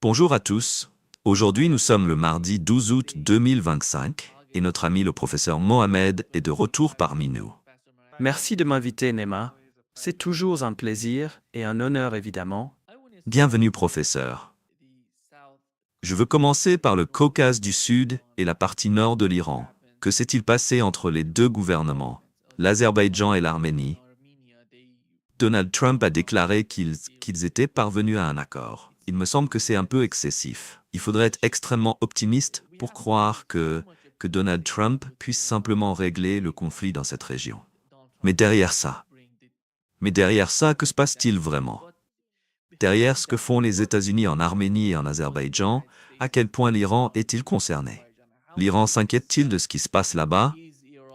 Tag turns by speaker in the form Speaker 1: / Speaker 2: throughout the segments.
Speaker 1: Bonjour à tous. Aujourd'hui, nous sommes le mardi 12 août 2025 et notre ami le professeur Mohamed est de retour parmi nous.
Speaker 2: Merci de m'inviter, Nema. C'est toujours un plaisir et un honneur, évidemment.
Speaker 1: Bienvenue, professeur. Je veux commencer par le Caucase du Sud et la partie nord de l'Iran. Que s'est-il passé entre les deux gouvernements, l'Azerbaïdjan et l'Arménie? Donald Trump a déclaré qu'ils étaient parvenus à un accord. Il me semble que c'est un peu excessif. Il faudrait être extrêmement optimiste pour croire que Donald Trump puisse simplement régler le conflit dans cette région. Mais derrière ça, que se passe-t-il vraiment? Derrière ce que font les États-Unis en Arménie et en Azerbaïdjan, à quel point l'Iran est-il concerné? L'Iran s'inquiète-t-il de ce qui se passe là-bas?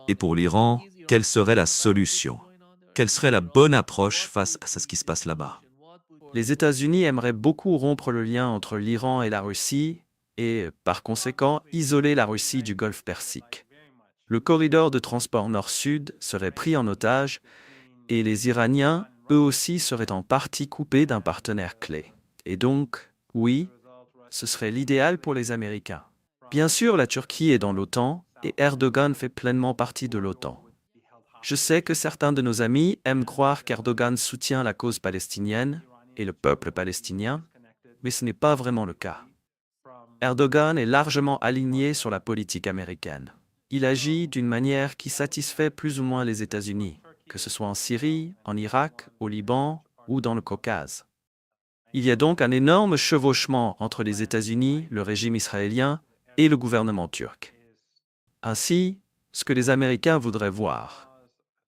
Speaker 1: Et pour l'Iran, quelle serait la solution? Quelle serait la bonne approche face à ce qui se passe là-bas?
Speaker 2: Les États-Unis aimeraient beaucoup rompre le lien entre l'Iran et la Russie et, par conséquent, isoler la Russie du Golfe Persique. Le corridor de transport nord-sud serait pris en otage et les Iraniens, eux aussi, seraient en partie coupés d'un partenaire clé. Et donc, oui, ce serait l'idéal pour les Américains. Bien sûr, la Turquie est dans l'OTAN et Erdogan fait pleinement partie de l'OTAN. Je sais que certains de nos amis aiment croire qu'Erdogan soutient la cause palestinienne et le peuple palestinien, mais ce n'est pas vraiment le cas. Erdogan est largement aligné sur la politique américaine. Il agit d'une manière qui satisfait plus ou moins les États-Unis, que ce soit en Syrie, en Irak, au Liban ou dans le Caucase. Il y a donc un énorme chevauchement entre les États-Unis, le régime israélien et le gouvernement turc. Ainsi, ce que les Américains voudraient voir,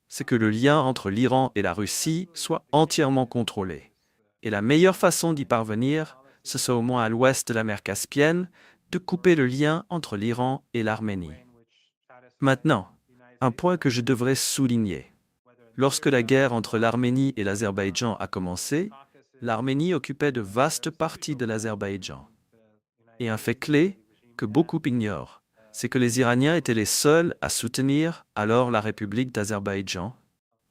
Speaker 2: c'est que le lien entre l'Iran et la Russie soit entièrement contrôlé. Et la meilleure façon d'y parvenir, ce serait au moins à l'ouest de la mer Caspienne, de couper le lien entre l'Iran et l'Arménie. Maintenant, un point que je devrais souligner. Lorsque la guerre entre l'Arménie et l'Azerbaïdjan a commencé, l'Arménie occupait de vastes parties de l'Azerbaïdjan. Et un fait clé, que beaucoup ignorent, c'est que les Iraniens étaient les seuls à soutenir alors la République d'Azerbaïdjan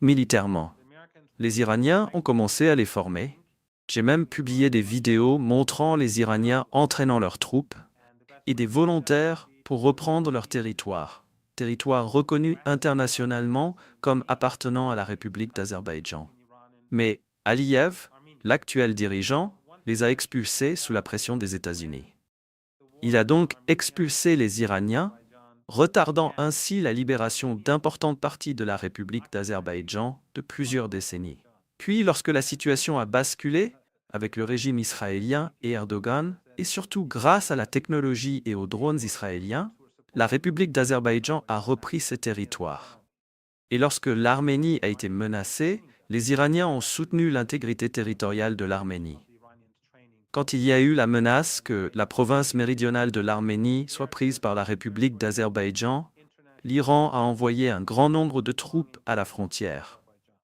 Speaker 2: militairement. Les Iraniens ont commencé à les former. J'ai même publié des vidéos montrant les Iraniens entraînant leurs troupes et des volontaires pour reprendre leur territoire reconnu internationalement comme appartenant à la République d'Azerbaïdjan. Mais Aliyev, l'actuel dirigeant, les a expulsés sous la pression des États-Unis. Il a donc expulsé les Iraniens, retardant ainsi la libération d'importantes parties de la République d'Azerbaïdjan de plusieurs décennies. Puis, lorsque la situation a basculé, avec le régime israélien et Erdogan, et surtout grâce à la technologie et aux drones israéliens, la République d'Azerbaïdjan a repris ses territoires. Et lorsque l'Arménie a été menacée, les Iraniens ont soutenu l'intégrité territoriale de l'Arménie. Quand il y a eu la menace que la province méridionale de l'Arménie soit prise par la République d'Azerbaïdjan, l'Iran a envoyé un grand nombre de troupes à la frontière.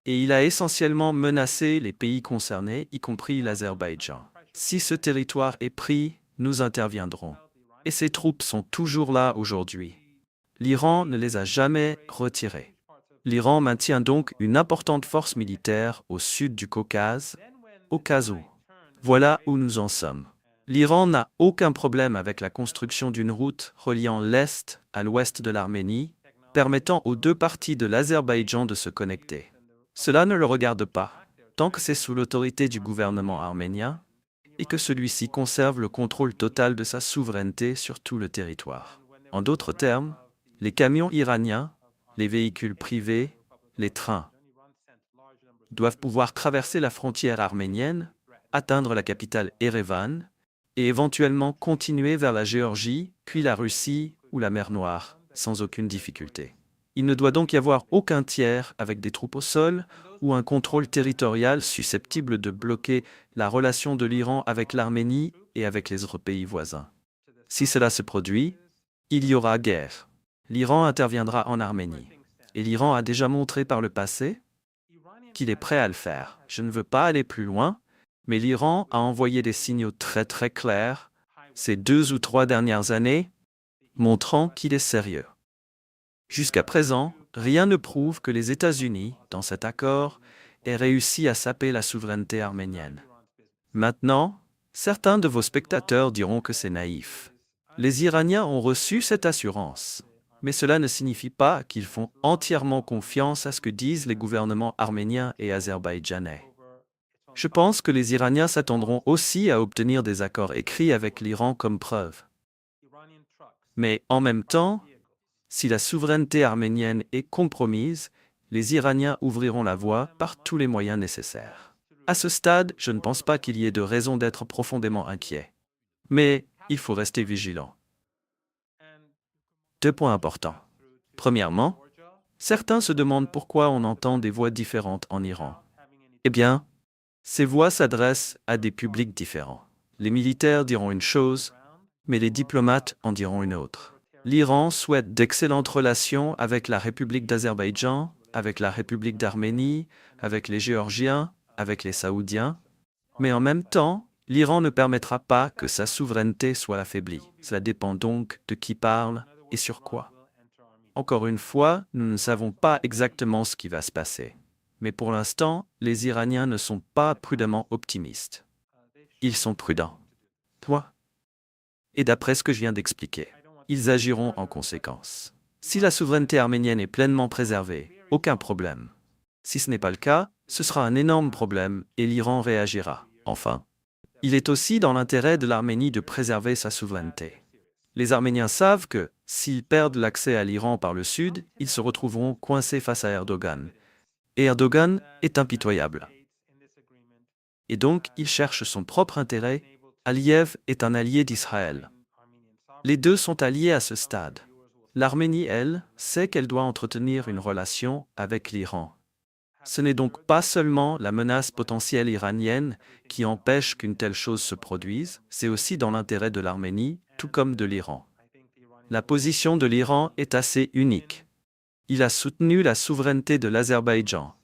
Speaker 2: Et il a essentiellement menacé les pays concernés, y compris l'Azerbaïdjan. Si ce territoire est pris, nous interviendrons. Et ces troupes sont toujours là aujourd'hui. L'Iran ne les a jamais retirées. L'Iran maintient donc une importante force militaire au sud du Caucase, au cas où. Voilà où nous en sommes. L'Iran n'a aucun problème avec la construction d'une route reliant l'Est à l'Ouest de l'Arménie, permettant aux deux parties de l'Azerbaïdjan de se connecter. Cela ne le regarde pas, tant que c'est sous l'autorité du gouvernement arménien et que celui-ci conserve le contrôle total de sa souveraineté sur tout le territoire. En d'autres termes, les camions iraniens, les véhicules privés, les trains doivent pouvoir traverser la frontière arménienne, atteindre la capitale Erevan et éventuellement continuer vers la Géorgie, puis la Russie ou la mer Noire, sans aucune difficulté. Il ne doit donc y avoir aucun tiers avec des troupes au sol ou un contrôle territorial susceptible de bloquer la relation de l'Iran avec l'Arménie et avec les autres pays voisins. Si cela se produit, il y aura guerre. L'Iran interviendra en Arménie. Et l'Iran a déjà montré par le passé qu'il est prêt à le faire. Je ne veux pas aller plus loin, mais l'Iran a envoyé des signaux très clairs ces 2 ou 3 dernières années, montrant qu'il est sérieux. Jusqu'à présent, rien ne prouve que les États-Unis, dans cet accord, aient réussi à saper la souveraineté arménienne. Maintenant, Certains de vos spectateurs diront que c'est naïf. Les Iraniens ont reçu cette assurance. Mais cela ne signifie pas qu'ils font entièrement confiance à ce que disent les gouvernements arméniens et azerbaïdjanais. Je pense que les Iraniens s'attendront aussi à obtenir des accords écrits avec l'Iran comme preuve. Mais en même temps, si la souveraineté arménienne est compromise, les Iraniens ouvriront la voie par tous les moyens nécessaires. À ce stade, je ne pense pas qu'il y ait de raison d'être profondément inquiet. Mais il faut rester vigilant. 2 points importants. Premièrement, certains se demandent pourquoi on entend des voix différentes en Iran. Eh bien, ces voix s'adressent à des publics différents. Les militaires diront une chose, mais les diplomates en diront une autre. L'Iran souhaite d'excellentes relations avec la République d'Azerbaïdjan, avec la République d'Arménie, avec les Géorgiens, avec les Saoudiens. Mais en même temps, l'Iran ne permettra pas que sa souveraineté soit affaiblie. Cela dépend donc de qui parle et sur quoi. Encore une fois, nous ne savons pas exactement ce qui va se passer. Mais pour l'instant, les Iraniens ne sont pas prudemment optimistes. Ils sont prudents. Toi? Et d'après ce que je viens d'expliquer, ils agiront en conséquence. Si la souveraineté arménienne est pleinement préservée, aucun problème. Si ce n'est pas le cas, ce sera un énorme problème et l'Iran réagira. Enfin, il est aussi dans l'intérêt de l'Arménie de préserver sa souveraineté. Les Arméniens savent que, s'ils perdent l'accès à l'Iran par le sud, ils se retrouveront coincés face à Erdogan. Et Erdogan est impitoyable. Et donc, il cherche son propre intérêt. Aliyev est un allié d'Israël. Les deux sont alliés à ce stade. L'Arménie, elle, sait qu'elle doit entretenir une relation avec l'Iran. Ce n'est donc pas seulement la menace potentielle iranienne qui empêche qu'une telle chose se produise, c'est aussi dans l'intérêt de l'Arménie, tout comme de l'Iran. La position de l'Iran est assez unique. Il a soutenu la souveraineté de l'Azerbaïdjan.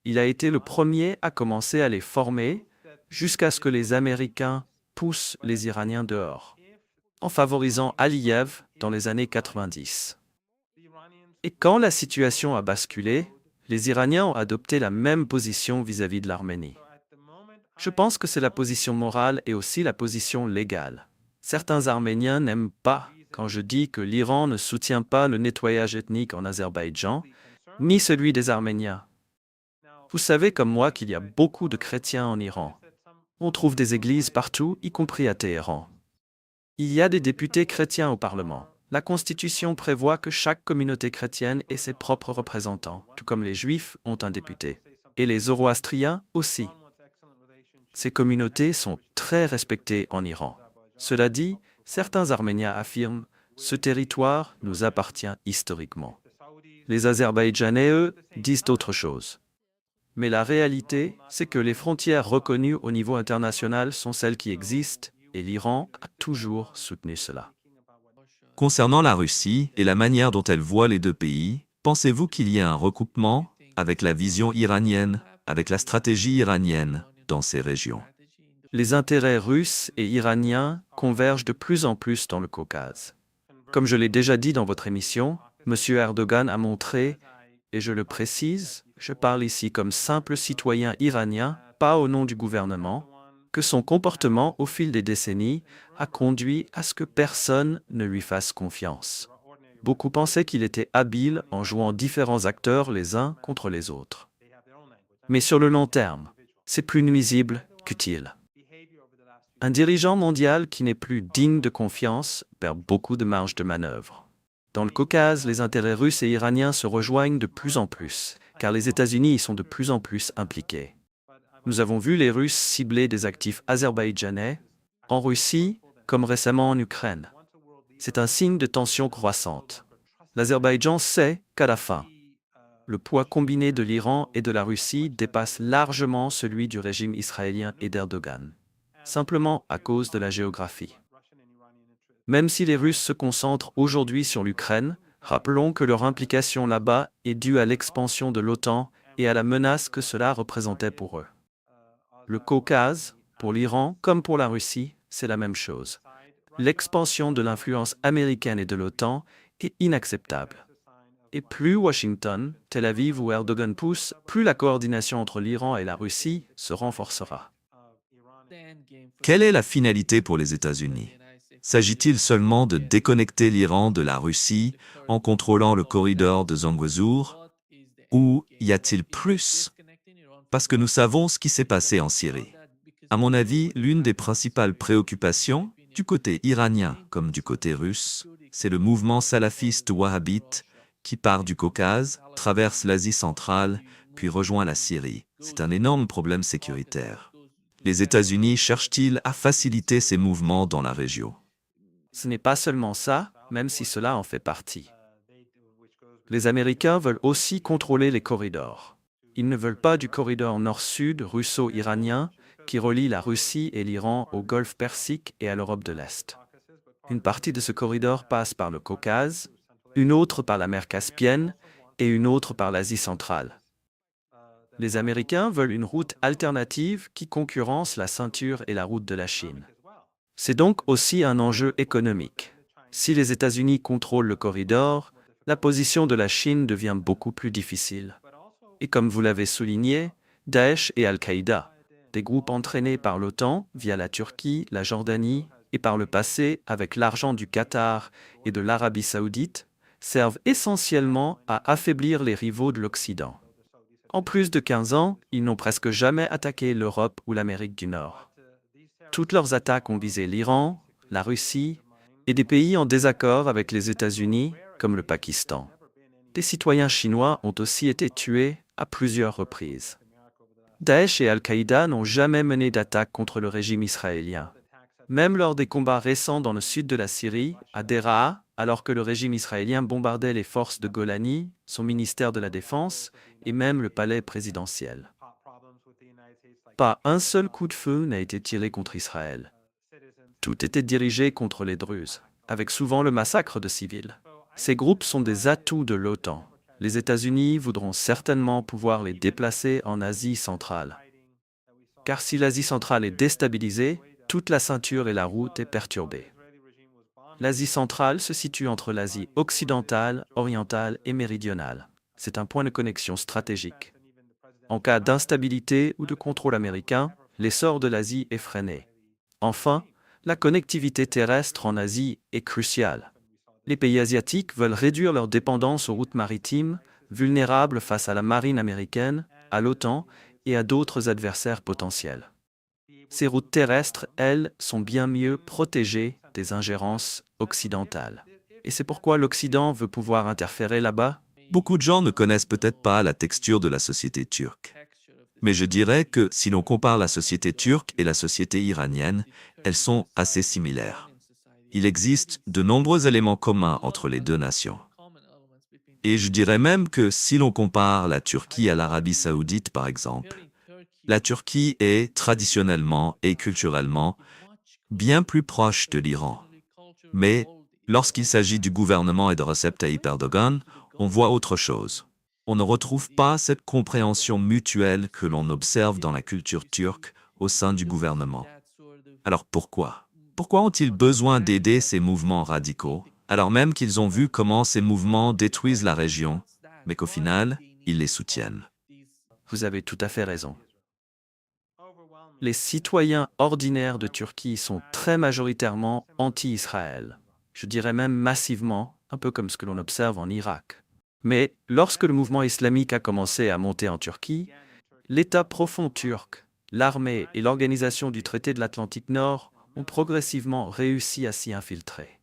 Speaker 2: Il a été le premier à commencer à les former jusqu'à ce que les Américains poussent les Iraniens dehors, en favorisant Aliyev dans les années 90. Et quand la situation a basculé, les Iraniens ont adopté la même position vis-à-vis de l'Arménie. Je pense que c'est la position morale et aussi la position légale. Certains Arméniens n'aiment pas quand je dis que l'Iran ne soutient pas le nettoyage ethnique en Azerbaïdjan, ni celui des Arméniens. Vous savez comme moi qu'il y a beaucoup de chrétiens en Iran. On trouve des églises partout, y compris à Téhéran. Il y a des députés chrétiens au Parlement. La Constitution prévoit que chaque communauté chrétienne ait ses propres représentants, tout comme les Juifs ont un député. Et les Zoroastriens aussi. Ces communautés sont très respectées en Iran. Cela dit, certains Arméniens affirment « ce territoire nous appartient historiquement ». Les Azerbaïdjanais, eux, disent autre chose. Mais la réalité, c'est que les frontières reconnues au niveau international sont celles qui existent, et l'Iran a toujours soutenu cela.
Speaker 1: Concernant la Russie et la manière dont elle voit les deux pays, pensez-vous qu'il y ait un recoupement avec la vision iranienne, avec la stratégie iranienne dans ces régions?
Speaker 2: Les intérêts russes et iraniens convergent de plus en plus dans le Caucase. Comme je l'ai déjà dit dans votre émission, M. Erdogan a montré, et je le précise, je parle ici comme simple citoyen iranien, pas au nom du gouvernement, que son comportement au fil des décennies a conduit à ce que personne ne lui fasse confiance. Beaucoup pensaient qu'il était habile en jouant différents acteurs les uns contre les autres. Mais sur le long terme, c'est plus nuisible qu'utile. Un dirigeant mondial qui n'est plus digne de confiance perd beaucoup de marge de manœuvre. Dans le Caucase, les intérêts russes et iraniens se rejoignent de plus en plus, car les États-Unis y sont de plus en plus impliqués. Nous avons vu les Russes cibler des actifs azerbaïdjanais, en Russie, comme récemment en Ukraine. C'est un signe de tension croissante. L'Azerbaïdjan sait qu'à la fin, le poids combiné de l'Iran et de la Russie dépasse largement celui du régime israélien et d'Erdogan, simplement à cause de la géographie. Même si les Russes se concentrent aujourd'hui sur l'Ukraine, rappelons que leur implication là-bas est due à l'expansion de l'OTAN et à la menace que cela représentait pour eux. Le Caucase, pour l'Iran comme pour la Russie, c'est la même chose. L'expansion de l'influence américaine et de l'OTAN est inacceptable. Et plus Washington, Tel Aviv ou Erdogan pousse, plus la coordination entre l'Iran et la Russie se renforcera.
Speaker 1: Quelle est la finalité pour les États-Unis? S'agit-il seulement de déconnecter l'Iran de la Russie en contrôlant le corridor de Zangezur? Ou y a-t-il plus? Parce que nous savons ce qui s'est passé en Syrie. À mon avis, l'une des principales préoccupations, du côté iranien comme du côté russe, c'est le mouvement salafiste wahhabite qui part du Caucase, traverse l'Asie centrale, puis rejoint la Syrie. C'est un énorme problème sécuritaire. Les États-Unis cherchent-ils à faciliter ces mouvements dans la région?
Speaker 2: Ce n'est pas seulement ça, même si cela en fait partie. Les Américains veulent aussi contrôler les corridors. Ils ne veulent pas du corridor nord-sud russo-iranien qui relie la Russie et l'Iran au Golfe Persique et à l'Europe de l'Est. Une partie de ce corridor passe par le Caucase, une autre par la mer Caspienne et une autre par l'Asie centrale. Les Américains veulent une route alternative qui concurrence la ceinture et la route de la Chine. C'est donc aussi un enjeu économique. Si les États-Unis contrôlent le corridor, la position de la Chine devient beaucoup plus difficile. Et comme vous l'avez souligné, Daesh et Al-Qaïda, des groupes entraînés par l'OTAN via la Turquie, la Jordanie et par le passé avec l'argent du Qatar et de l'Arabie saoudite, servent essentiellement à affaiblir les rivaux de l'Occident. En plus de 15 ans, ils n'ont presque jamais attaqué l'Europe ou l'Amérique du Nord. Toutes leurs attaques ont visé l'Iran, la Russie et des pays en désaccord avec les États-Unis, comme le Pakistan. Des citoyens chinois ont aussi été tués à plusieurs reprises. Daesh et Al-Qaïda n'ont jamais mené d'attaque contre le régime israélien. Même lors des combats récents dans le sud de la Syrie, à Deraa, alors que le régime israélien bombardait les forces de Golani, son ministère de la Défense et même le palais présidentiel. Pas un seul coup de feu n'a été tiré contre Israël. Tout était dirigé contre les Druzes, avec souvent le massacre de civils. Ces groupes sont des atouts de l'OTAN. Les États-Unis voudront certainement pouvoir les déplacer en Asie centrale. Car si l'Asie centrale est déstabilisée, toute la ceinture et la route est perturbée. L'Asie centrale se situe entre l'Asie occidentale, orientale et méridionale. C'est un point de connexion stratégique. En cas d'instabilité ou de contrôle américain, l'essor de l'Asie est freiné. Enfin, la connectivité terrestre en Asie est cruciale. Les pays asiatiques veulent réduire leur dépendance aux routes maritimes, vulnérables face à la marine américaine, à l'OTAN et à d'autres adversaires potentiels. Ces routes terrestres, elles, sont bien mieux protégées des ingérences occidentales. Et c'est pourquoi l'Occident veut pouvoir interférer là-bas.
Speaker 1: Beaucoup de gens ne connaissent peut-être pas la texture de la société turque. Mais je dirais que si l'on compare la société turque et la société iranienne, elles sont assez similaires. Il existe de nombreux éléments communs entre les deux nations. Et je dirais même que si l'on compare la Turquie à l'Arabie saoudite, par exemple, la Turquie est traditionnellement et culturellement bien plus proche de l'Iran. Mais lorsqu'il s'agit du gouvernement et de Recep Tayyip Erdogan, on voit autre chose. On ne retrouve pas cette compréhension mutuelle que l'on observe dans la culture turque au sein du gouvernement. Alors pourquoi? Pourquoi ont-ils besoin d'aider ces mouvements radicaux, alors même qu'ils ont vu comment ces mouvements détruisent la région, mais qu'au final, ils les soutiennent?
Speaker 2: Vous avez tout à fait raison. Les citoyens ordinaires de Turquie sont très majoritairement anti-Israël. Je dirais même massivement, un peu comme ce que l'on observe en Irak. Mais lorsque le mouvement islamique a commencé à monter en Turquie, l'État profond turc, l'armée et l'organisation du traité de l'Atlantique Nord ont progressivement réussi à s'y infiltrer.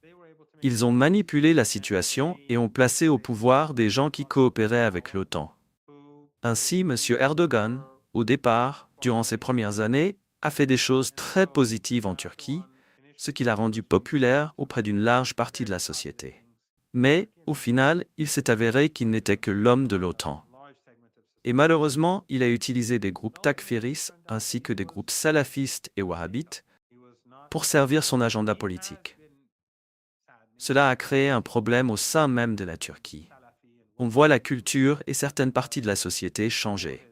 Speaker 2: Ils ont manipulé la situation et ont placé au pouvoir des gens qui coopéraient avec l'OTAN. Ainsi, M. Erdogan, au départ, durant ses premières années, a fait des choses très positives en Turquie, ce qui l'a rendu populaire auprès d'une large partie de la société. Mais, au final, il s'est avéré qu'il n'était que l'homme de l'OTAN. Et malheureusement, il a utilisé des groupes takfiris ainsi que des groupes salafistes et wahhabites pour servir son agenda politique. Cela a créé un problème au sein même de la Turquie. On voit la culture et certaines parties de la société changer,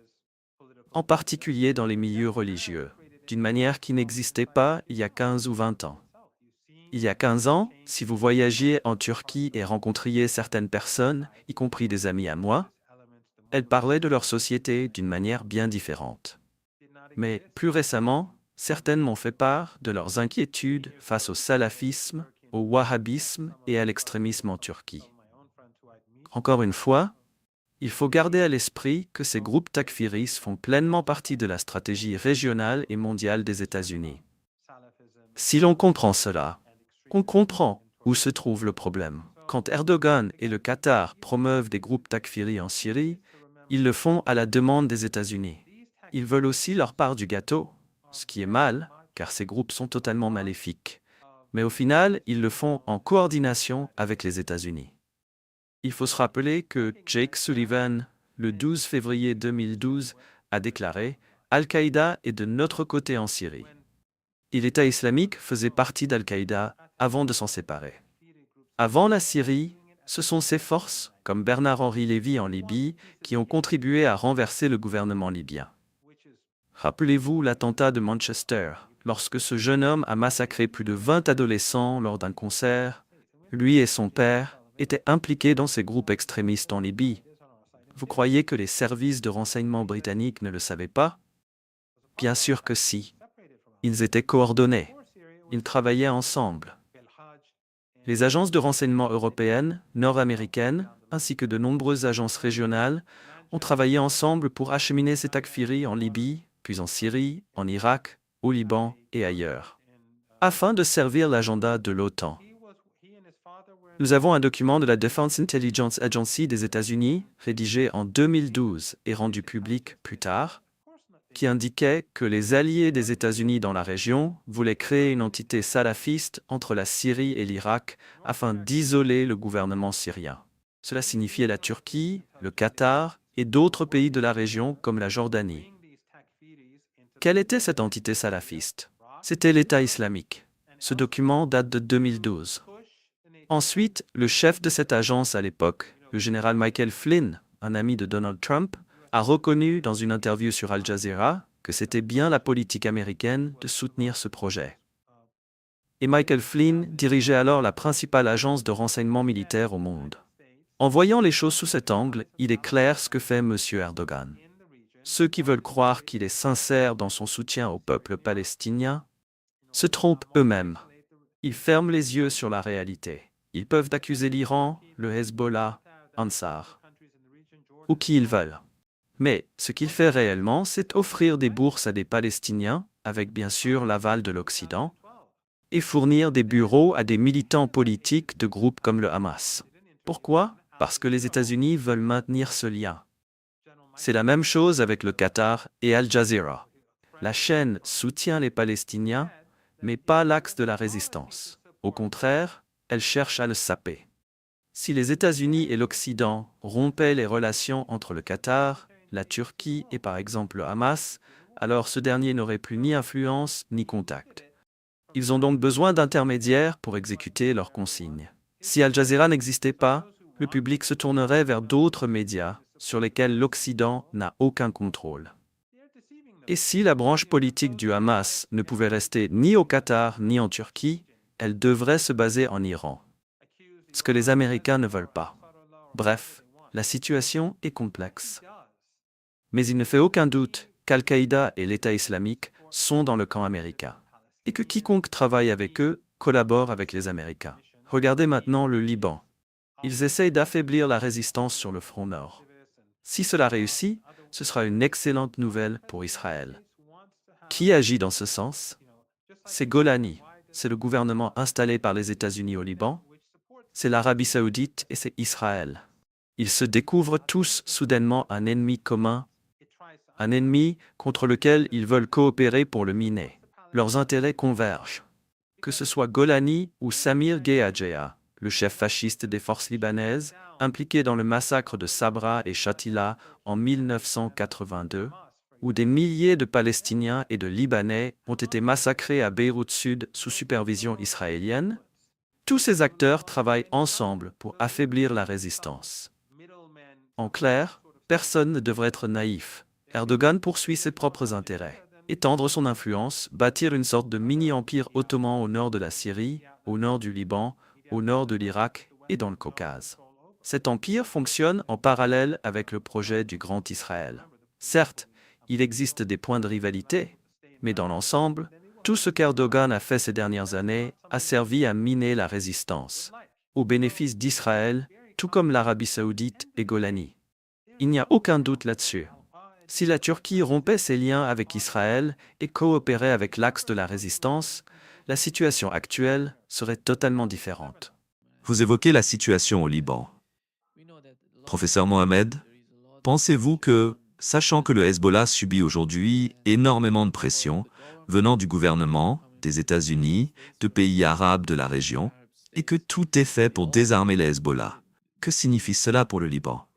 Speaker 2: en particulier dans les milieux religieux, d'une manière qui n'existait pas il y a 15 ou 20 ans. Il y a 15 ans, si vous voyagiez en Turquie et rencontriez certaines personnes, y compris des amis à moi, elles parlaient de leur société d'une manière bien différente. Mais plus récemment, Certaines m'ont fait part de leurs inquiétudes face au salafisme, au wahhabisme et à l'extrémisme en Turquie. Encore une fois, il faut garder à l'esprit que ces groupes takfiris font pleinement partie de la stratégie régionale et mondiale des États-Unis. Si l'on comprend cela, on comprend où se trouve le problème. Quand Erdogan et le Qatar promeuvent des groupes takfiris en Syrie, ils le font à la demande des États-Unis. Ils veulent aussi leur part du gâteau, ce qui est mal, car ces groupes sont totalement maléfiques. Mais au final, ils le font en coordination avec les États-Unis. Il faut se rappeler que Jake Sullivan, le 12 février 2012, a déclaré « Al-Qaïda est de notre côté en Syrie ». Et l'État islamique faisait partie d'Al-Qaïda avant de s'en séparer. Avant la Syrie, ce sont ces forces, comme Bernard-Henri Lévy en Libye, qui ont contribué à renverser le gouvernement libyen. Rappelez-vous l'attentat de Manchester, lorsque ce jeune homme a massacré plus de 20 adolescents lors d'un concert. Lui et son père étaient impliqués dans ces groupes extrémistes en Libye. Vous croyez que les services de renseignement britanniques ne le savaient pas? Bien sûr que si. Ils étaient coordonnés. Ils travaillaient ensemble. Les agences de renseignement européennes, nord-américaines, ainsi que de nombreuses agences régionales, ont travaillé ensemble pour acheminer ces takfiris en Libye, puis en Syrie, en Irak, au Liban et ailleurs, afin de servir l'agenda de l'OTAN. Nous avons un document de la Defense Intelligence Agency des États-Unis, rédigé en 2012 et rendu public plus tard, qui indiquait que les alliés des États-Unis dans la région voulaient créer une entité salafiste entre la Syrie et l'Irak afin d'isoler le gouvernement syrien. Cela signifiait la Turquie, le Qatar et d'autres pays de la région comme la Jordanie. Quelle était cette entité salafiste? C'était l'État islamique. Ce document date de 2012. Ensuite, le chef de cette agence à l'époque, le général Michael Flynn, un ami de Donald Trump, a reconnu dans une interview sur Al Jazeera que c'était bien la politique américaine de soutenir ce projet. Et Michael Flynn dirigeait alors la principale agence de renseignement militaire au monde. En voyant les choses sous cet angle, il est clair ce que fait M. Erdogan. Ceux qui veulent croire qu'il est sincère dans son soutien au peuple palestinien se trompent eux-mêmes. Ils ferment les yeux sur la réalité. Ils peuvent accuser l'Iran, le Hezbollah, Ansar, ou qui ils veulent. Mais ce qu'il fait réellement, c'est offrir des bourses à des Palestiniens, avec bien sûr l'aval de l'Occident, et fournir des bureaux à des militants politiques de groupes comme le Hamas. Pourquoi? Parce que les États-Unis veulent maintenir ce lien. C'est la même chose avec le Qatar et Al Jazeera. La chaîne soutient les Palestiniens, mais pas l'axe de la résistance. Au contraire, elle cherche à le saper. Si les États-Unis et l'Occident rompaient les relations entre le Qatar, la Turquie et par exemple le Hamas, alors ce dernier n'aurait plus ni influence ni contact. Ils ont donc besoin d'intermédiaires pour exécuter leurs consignes. Si Al Jazeera n'existait pas, le public se tournerait vers d'autres médias sur lesquels l'Occident n'a aucun contrôle. Et si la branche politique du Hamas ne pouvait rester ni au Qatar ni en Turquie, elle devrait se baser en Iran. Ce que les Américains ne veulent pas. Bref, la situation est complexe. Mais il ne fait aucun doute qu'Al-Qaïda et l'État islamique sont dans le camp américain. Et que quiconque travaille avec eux collabore avec les Américains. Regardez maintenant le Liban. Ils essayent d'affaiblir la résistance sur le front nord. Si cela réussit, ce sera une excellente nouvelle pour Israël. Qui agit dans ce sens? C'est Golani. C'est le gouvernement installé par les États-Unis au Liban. C'est l'Arabie saoudite et c'est Israël. Ils se découvrent tous soudainement un ennemi commun, un ennemi contre lequel ils veulent coopérer pour le miner. Leurs intérêts convergent. Que ce soit Golani ou Samir Geagea, le chef fasciste des forces libanaises, impliqué dans le massacre de Sabra et Shatila en 1982, où des milliers de Palestiniens et de Libanais ont été massacrés à Beyrouth Sud sous supervision israélienne, tous ces acteurs travaillent ensemble pour affaiblir la résistance. En clair, personne ne devrait être naïf. Erdogan poursuit ses propres intérêts. Étendre son influence, bâtir une sorte de mini-empire ottoman au nord de la Syrie, au nord du Liban, au nord de l'Irak et dans le Caucase. Cet empire fonctionne en parallèle avec le projet du Grand Israël. Certes, il existe des points de rivalité, Mais dans l'ensemble, tout ce qu'Erdogan a fait ces dernières années a servi à miner la résistance, au bénéfice d'Israël, tout comme l'Arabie saoudite et Golani. Il n'y a aucun doute là-dessus. Si la Turquie rompait ses liens avec Israël et coopérait avec l'axe de la résistance, la situation actuelle serait totalement différente.
Speaker 1: Vous évoquez la situation au Liban. Professeur Mohamed, pensez-vous que, sachant que le Hezbollah subit aujourd'hui énormément de pression venant du gouvernement, des États-Unis, de pays arabes de la région, et que tout est fait pour désarmer le Hezbollah, que signifie cela pour le Liban?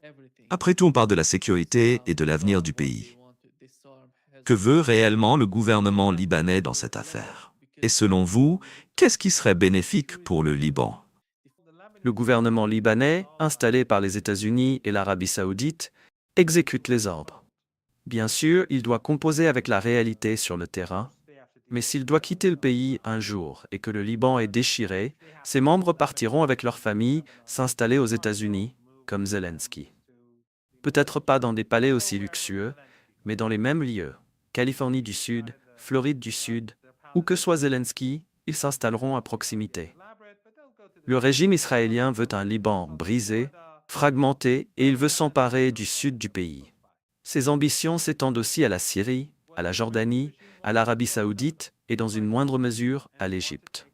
Speaker 1: Après tout, on parle de la sécurité et de l'avenir du pays. Que veut réellement le gouvernement libanais dans cette affaire? Et selon vous, qu'est-ce qui serait bénéfique pour le Liban?
Speaker 2: Le gouvernement libanais, installé par les États-Unis et l'Arabie saoudite, exécute les ordres. Bien sûr, il doit composer avec la réalité sur le terrain, mais s'il doit quitter le pays un jour et que le Liban est déchiré, ses membres partiront avec leur famille s'installer aux États-Unis, comme Zelensky. Peut-être pas dans des palais aussi luxueux, mais dans les mêmes lieux, Californie du Sud, Floride du Sud, où que soit Zelensky, ils s'installeront à proximité. Le régime israélien veut un Liban brisé, fragmenté, et il veut s'emparer du sud du pays. Ses ambitions s'étendent aussi à la Syrie, à la Jordanie, à l'Arabie saoudite et dans une moindre mesure à l'Égypte.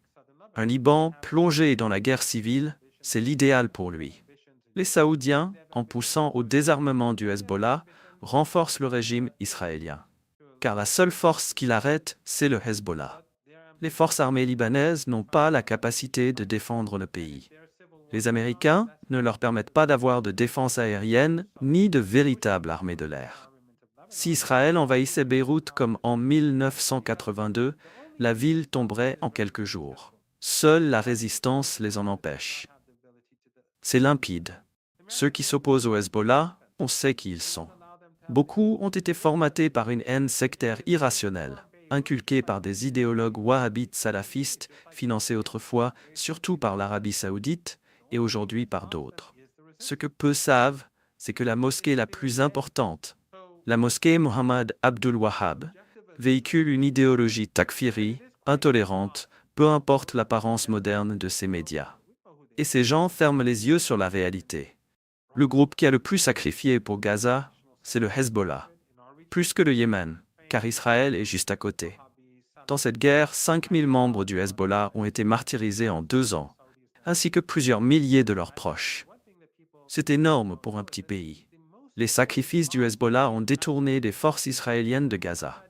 Speaker 2: Un Liban plongé dans la guerre civile, c'est l'idéal pour lui. Les Saoudiens, en poussant au désarmement du Hezbollah, renforcent le régime israélien. Car la seule force qui l'arrête, c'est le Hezbollah. Les forces armées libanaises n'ont pas la capacité de défendre le pays. Les Américains ne leur permettent pas d'avoir de défense aérienne ni de véritable armée de l'air. Si Israël envahissait Beyrouth comme en 1982, la ville tomberait en quelques jours. Seule la résistance les en empêche. C'est limpide. Ceux qui s'opposent au Hezbollah, on sait qui ils sont. Beaucoup ont été formatés par une haine sectaire irrationnelle, inculquée par des idéologues wahhabites salafistes, financés autrefois surtout par l'Arabie saoudite et aujourd'hui par d'autres. Ce que peu savent, c'est que la mosquée la plus importante, la mosquée Mohammed Abdul Wahhab, véhicule une idéologie takfiri, intolérante, peu importe l'apparence moderne de ces médias. Et ces gens ferment les yeux sur la réalité. Le groupe qui a le plus sacrifié pour Gaza, c'est le Hezbollah. Plus que le Yémen, car Israël est juste à côté. Dans cette guerre, 5000 membres du Hezbollah ont été martyrisés en 2 ans, ainsi que plusieurs milliers de leurs proches. C'est énorme pour un petit pays. Les sacrifices du Hezbollah ont détourné des forces israéliennes de Gaza.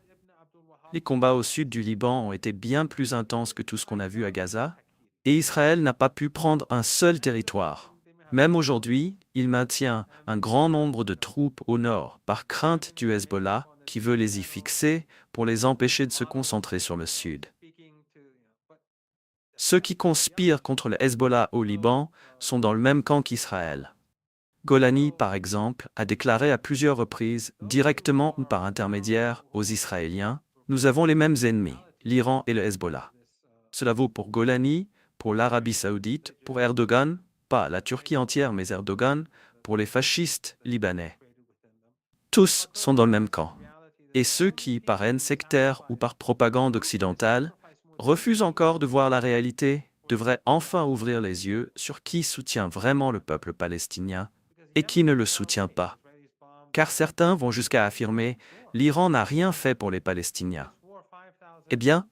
Speaker 2: Les combats au sud du Liban ont été bien plus intenses que tout ce qu'on a vu à Gaza, et Israël n'a pas pu prendre un seul territoire. Même aujourd'hui, il maintient un grand nombre de troupes au nord par crainte du Hezbollah qui veut les y fixer pour les empêcher de se concentrer sur le sud. Ceux qui conspirent contre le Hezbollah au Liban sont dans le même camp qu'Israël. Golani, par exemple, a déclaré à plusieurs reprises, directement ou par intermédiaire, aux Israéliens « Nous avons les mêmes ennemis, l'Iran et le Hezbollah ». Cela vaut pour Golani, pour l'Arabie saoudite, pour Erdogan, pas la Turquie entière mais Erdogan, pour les fascistes libanais. Tous sont dans le même camp. Et ceux qui, par haine sectaire ou par propagande occidentale, refusent encore de voir la réalité, devraient enfin ouvrir les yeux sur qui soutient vraiment le peuple palestinien et qui ne le soutient pas. Car certains vont jusqu'à affirmer « l'Iran n'a rien fait pour les Palestiniens ». Eh bien,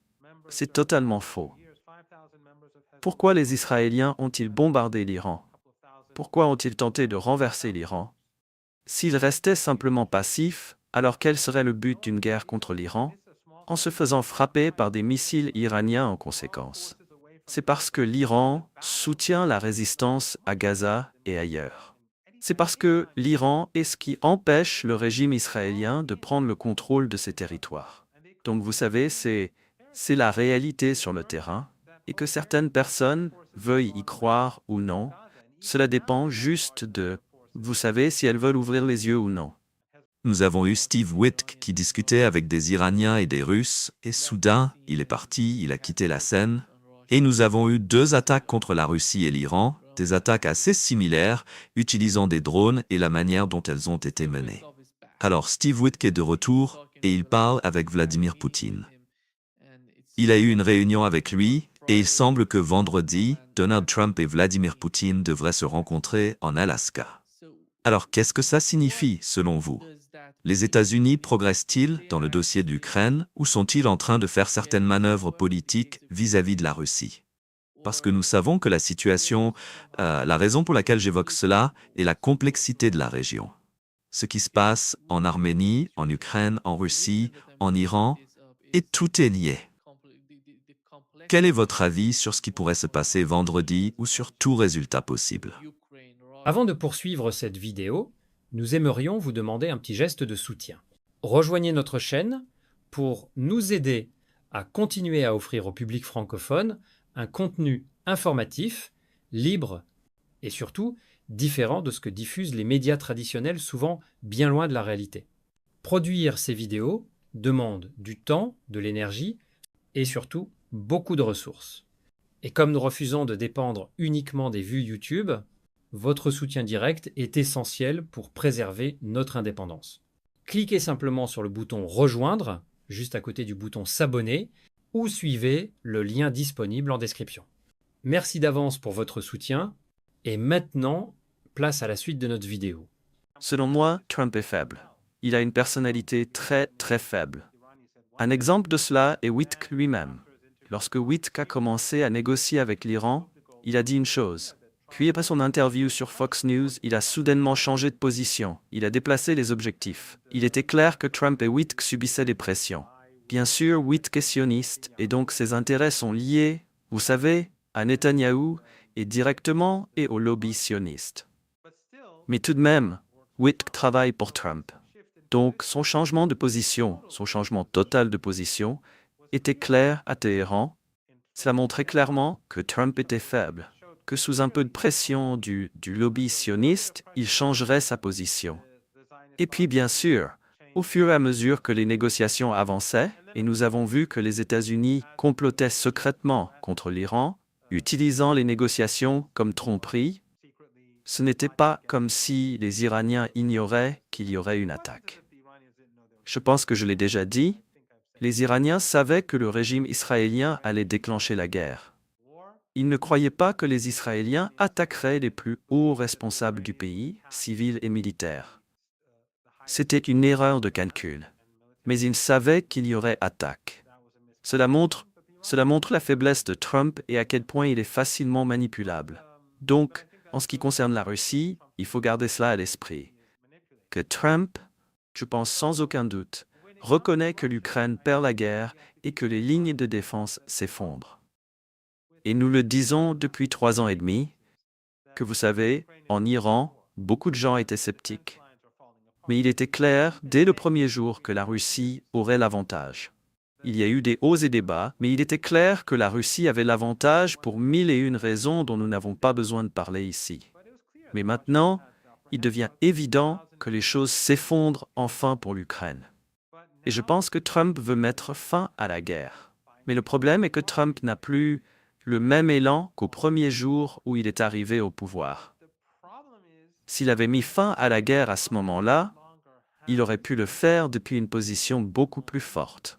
Speaker 2: c'est totalement faux. Pourquoi les Israéliens ont-ils bombardé l'Iran? Pourquoi ont-ils tenté de renverser l'Iran? S'ils restaient simplement passifs, alors quel serait le but d'une guerre contre l'Iran? En se faisant frapper par des missiles iraniens en conséquence. C'est parce que l'Iran soutient la résistance à Gaza et ailleurs. C'est parce que l'Iran est ce qui empêche le régime israélien de prendre le contrôle de ces territoires. Donc vous savez, c'est la réalité sur le terrain, et que certaines personnes veuillent y croire ou non, cela dépend juste de, vous savez, si elles veulent ouvrir les yeux ou non.
Speaker 1: Nous avons eu Steve Witk qui discutait avec des Iraniens et des Russes, et soudain, il est parti, il a quitté la scène. Et nous avons eu 2 attaques contre la Russie et l'Iran, des attaques assez similaires, utilisant des drones et la manière dont elles ont été menées. Alors Steve Witk est de retour, et il parle avec Vladimir Poutine. Il a eu une réunion avec lui, et il semble que vendredi, Donald Trump et Vladimir Poutine devraient se rencontrer en Alaska. Alors qu'est-ce que ça signifie, selon vous? Les États-Unis progressent-ils dans le dossier d'Ukraine ou sont-ils en train de faire certaines manœuvres politiques vis-à-vis de la Russie? Parce que nous savons que la situation, la raison pour laquelle j'évoque cela est la complexité de la région. Ce qui se passe en Arménie, en Ukraine, en Russie, en Iran, et tout est lié. Quel est votre avis sur ce qui pourrait se passer vendredi ou sur tout résultat possible?
Speaker 3: Avant de poursuivre cette vidéo, nous aimerions vous demander un petit geste de soutien. Rejoignez notre chaîne pour nous aider à continuer à offrir au public francophone un contenu informatif, libre et surtout différent de ce que diffusent les médias traditionnels, souvent bien loin de la réalité. Produire ces vidéos demande du temps, de l'énergie et surtout beaucoup de ressources. Et comme nous refusons de dépendre uniquement des vues YouTube, votre soutien direct est essentiel pour préserver notre indépendance. Cliquez simplement sur le bouton Rejoindre, juste à côté du bouton S'abonner, ou suivez le lien disponible en description. Merci d'avance pour votre soutien, et maintenant, place à la suite de notre vidéo.
Speaker 2: Selon moi, Trump est faible. Il a une personnalité très très faible. Un exemple de cela est Wittke lui-même. Lorsque Wittke a commencé à négocier avec l'Iran, il a dit une chose. Puis après son interview sur Fox News, il a soudainement changé de position. Il a déplacé les objectifs. Il était clair que Trump et Wittke subissaient des pressions. Bien sûr, Wittke est sioniste, et donc ses intérêts sont liés, vous savez, à Netanyahou et directement et au lobby sioniste. Mais tout de même, Wittke travaille pour Trump. Donc son changement de position, son changement total de position, était clair à Téhéran. Cela montrait clairement que Trump était faible, que sous un peu de pression du lobby sioniste, il changerait sa position. Et puis bien sûr, au fur et à mesure que les négociations avançaient, et nous avons vu que les États-Unis complotaient secrètement contre l'Iran, utilisant les négociations comme tromperie, ce n'était pas comme si les Iraniens ignoraient qu'il y aurait une attaque. Je pense que je l'ai déjà dit, les Iraniens savaient que le régime israélien allait déclencher la guerre. Ils ne croyaient pas que les Israéliens attaqueraient les plus hauts responsables du pays, civils et militaires. C'était une erreur de calcul. Mais ils savaient qu'il y aurait attaque. Cela montre la faiblesse de Trump et à quel point il est facilement manipulable. Donc, en ce qui concerne la Russie, il faut garder cela à l'esprit. Que Trump, je pense sans aucun doute, reconnaît que l'Ukraine perd la guerre et que les lignes de défense s'effondrent. Et nous le disons depuis 3 ans et demi, que vous savez, en Iran, beaucoup de gens étaient sceptiques. Mais il était clair, dès le premier jour, que la Russie aurait l'avantage. Il y a eu des hauts et des bas, mais il était clair que la Russie avait l'avantage pour 1001 raisons dont nous n'avons pas besoin de parler ici. Mais maintenant, il devient évident que les choses s'effondrent enfin pour l'Ukraine. Et je pense que Trump veut mettre fin à la guerre. Mais le problème est que Trump n'a plus le même élan qu'au premier jour où il est arrivé au pouvoir. S'il avait mis fin à la guerre à ce moment-là, il aurait pu le faire depuis une position beaucoup plus forte.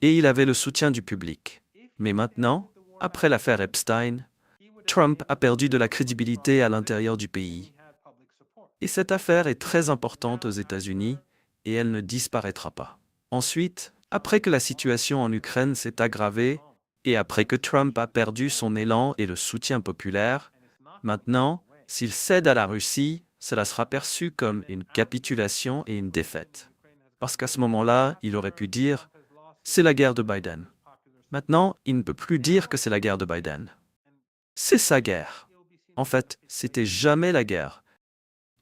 Speaker 2: Et il avait le soutien du public. Mais maintenant, après l'affaire Epstein, Trump a perdu de la crédibilité à l'intérieur du pays. Et cette affaire est très importante aux États-Unis et elle ne disparaîtra pas. Ensuite, après que la situation en Ukraine s'est aggravée et après que Trump a perdu son élan et le soutien populaire, maintenant, s'il cède à la Russie, cela sera perçu comme une capitulation et une défaite. Parce qu'à ce moment-là, il aurait pu dire « c'est la guerre de Biden ». Maintenant, il ne peut plus dire que c'est la guerre de Biden. C'est sa guerre. En fait, c'était jamais la guerre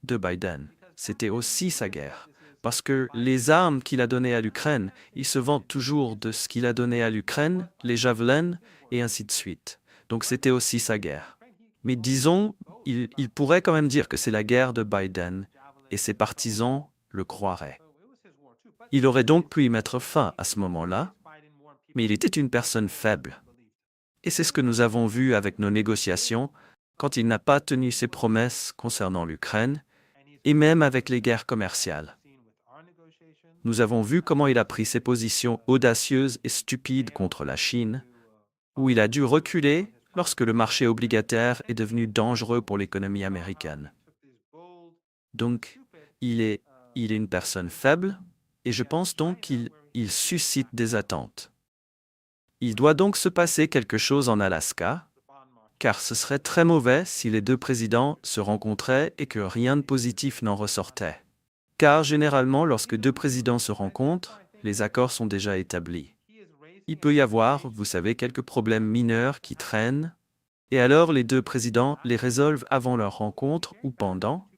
Speaker 2: de Biden. C'était aussi sa guerre. Parce que les armes qu'il a données à l'Ukraine, il se vante toujours de ce qu'il a donné à l'Ukraine, les javelins, et ainsi de suite. Donc c'était aussi sa guerre. Mais disons, il pourrait quand même dire que c'est la guerre de Biden, et ses partisans le croiraient. Il aurait donc pu y mettre fin à ce moment-là, mais il était une personne faible. Et c'est ce que nous avons vu avec nos négociations, quand il n'a pas tenu ses promesses concernant l'Ukraine, et même avec les guerres commerciales. Nous avons vu comment il a pris ses positions audacieuses et stupides contre la Chine, où il a dû reculer lorsque le marché obligataire est devenu dangereux pour l'économie américaine. Donc, il est une personne faible, et je pense donc qu'il suscite des attentes. Il doit donc se passer quelque chose en Alaska, car ce serait très mauvais si les deux présidents se rencontraient et que rien de positif n'en ressortait. Car généralement, lorsque deux présidents se rencontrent, les accords sont déjà établis. Il peut y avoir, vous savez, quelques problèmes mineurs qui traînent, et alors les deux présidents les résolvent avant leur rencontre ou pendant,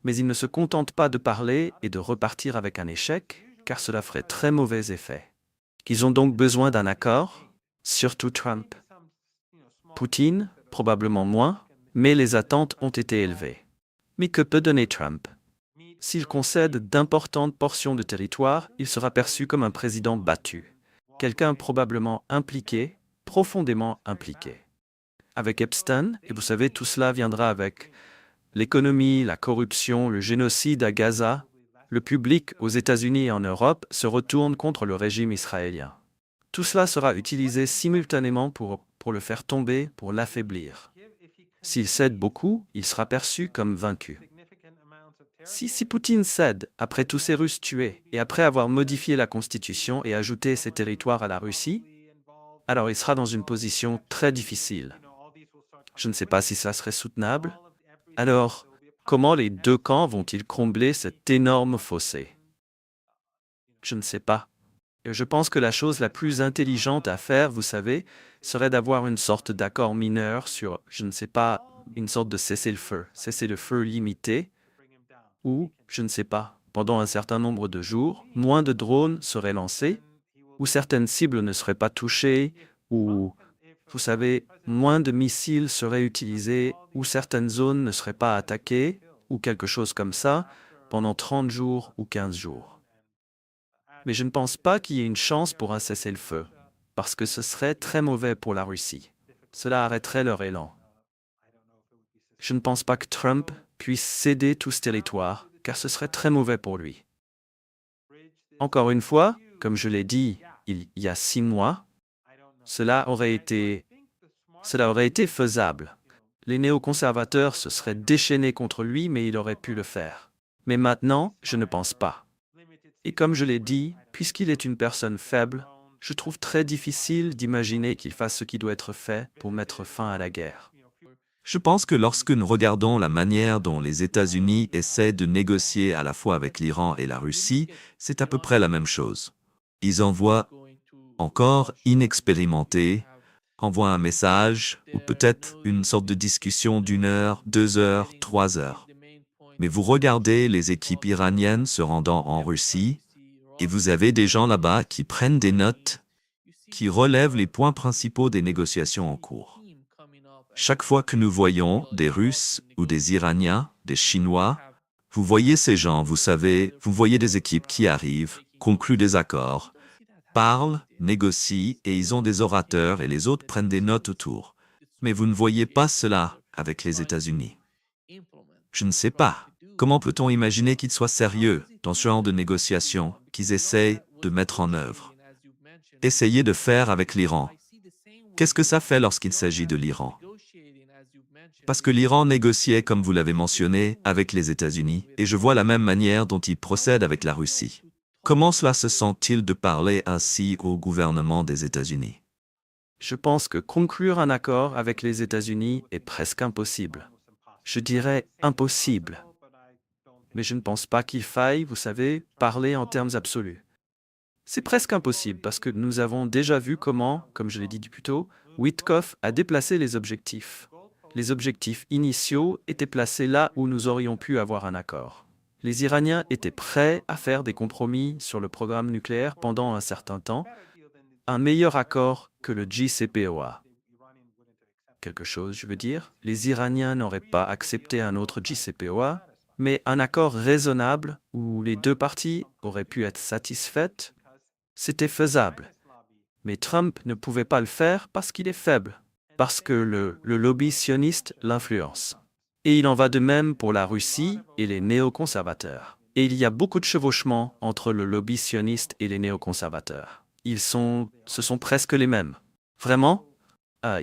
Speaker 2: mais ils ne se contentent pas de parler et de repartir avec un échec, car cela ferait très mauvais effet. Ils ont donc besoin d'un accord, surtout Trump. Poutine, probablement moins, mais les attentes ont été élevées. Mais que peut donner Trump? S'il concède d'importantes portions de territoire, il sera perçu comme un président battu, quelqu'un probablement impliqué, profondément impliqué. Avec Epstein, et vous savez, tout cela viendra avec l'économie, la corruption, le génocide à Gaza, le public aux États-Unis et en Europe se retourne contre le régime israélien. Tout cela sera utilisé simultanément pour le faire tomber, pour l'affaiblir. S'il cède beaucoup, il sera perçu comme vaincu. Si Poutine cède, après tous ces Russes tués, et après avoir modifié la Constitution et ajouté ces territoires à la Russie, alors il sera dans une position très difficile. Je ne sais pas si ça serait soutenable. Alors, comment les deux camps vont-ils combler cet énorme fossé? Je ne sais pas. Et je pense que la chose la plus intelligente à faire, vous savez, serait d'avoir une sorte d'accord mineur sur, je ne sais pas, une sorte de cessez-le-feu limité, ou, je ne sais pas, pendant un certain nombre de jours, moins de drones seraient lancés, ou certaines cibles ne seraient pas touchées, ou, vous savez, moins de missiles seraient utilisés, ou certaines zones ne seraient pas attaquées, ou quelque chose comme ça, pendant 30 jours ou 15 jours. Mais je ne pense pas qu'il y ait une chance pour un cessez-le-feu, parce que ce serait très mauvais pour la Russie. Cela arrêterait leur élan. Je ne pense pas que Trump puisse céder tout ce territoire, car ce serait très mauvais pour lui. Encore une fois, comme je l'ai dit il y a 6 mois, cela aurait été faisable. Les néoconservateurs se seraient déchaînés contre lui, mais il aurait pu le faire. Mais maintenant, je ne pense pas. Et comme je l'ai dit, puisqu'il est une personne faible, je trouve très difficile d'imaginer qu'il fasse ce qui doit être fait pour mettre fin à la guerre.
Speaker 1: Je pense que lorsque nous regardons la manière dont les États-Unis essaient de négocier à la fois avec l'Iran et la Russie, c'est à peu près la même chose. Ils envoient, encore inexpérimentés, envoient un message, ou peut-être une sorte de discussion d'1 heure, 2 heures, 3 heures. Mais vous regardez les équipes iraniennes se rendant en Russie, et vous avez des gens là-bas qui prennent des notes, qui relèvent les points principaux des négociations en cours. Chaque fois que nous voyons des Russes ou des Iraniens, des Chinois, vous voyez ces gens, vous savez, vous voyez des équipes qui arrivent, concluent des accords, parlent, négocient et ils ont des orateurs et les autres prennent des notes autour. Mais vous ne voyez pas cela avec les États-Unis. Je ne sais pas. Comment peut-on imaginer qu'ils soient sérieux dans ce genre de négociations qu'ils essayent de mettre en œuvre? Essayez de faire avec l'Iran. Qu'est-ce que ça fait lorsqu'il s'agit de l'Iran? Parce que l'Iran négociait, comme vous l'avez mentionné, avec les États-Unis, et je vois la même manière dont il procède avec la Russie. Comment cela se sent-il de parler ainsi au gouvernement des États-Unis?
Speaker 2: Je pense que conclure un accord avec les États-Unis est presque impossible. Je dirais impossible. Mais je ne pense pas qu'il faille, vous savez, parler en termes absolus. C'est presque impossible parce que nous avons déjà vu comment, comme je l'ai dit plus tôt, Witkoff a déplacé les objectifs. Les objectifs initiaux étaient placés là où nous aurions pu avoir un accord. Les Iraniens étaient prêts à faire des compromis sur le programme nucléaire pendant un certain temps, un meilleur accord que le JCPOA. Quelque chose, je veux dire, les Iraniens n'auraient pas accepté un autre JCPOA, mais un accord raisonnable où les deux parties auraient pu être satisfaites, c'était faisable. Mais Trump ne pouvait pas le faire parce qu'il est faible, parce que le lobby sioniste l'influence. Et il en va de même pour la Russie et les néoconservateurs. Et il y a beaucoup de chevauchements entre le lobby sioniste et les néoconservateurs. Ce sont presque les mêmes. Vraiment?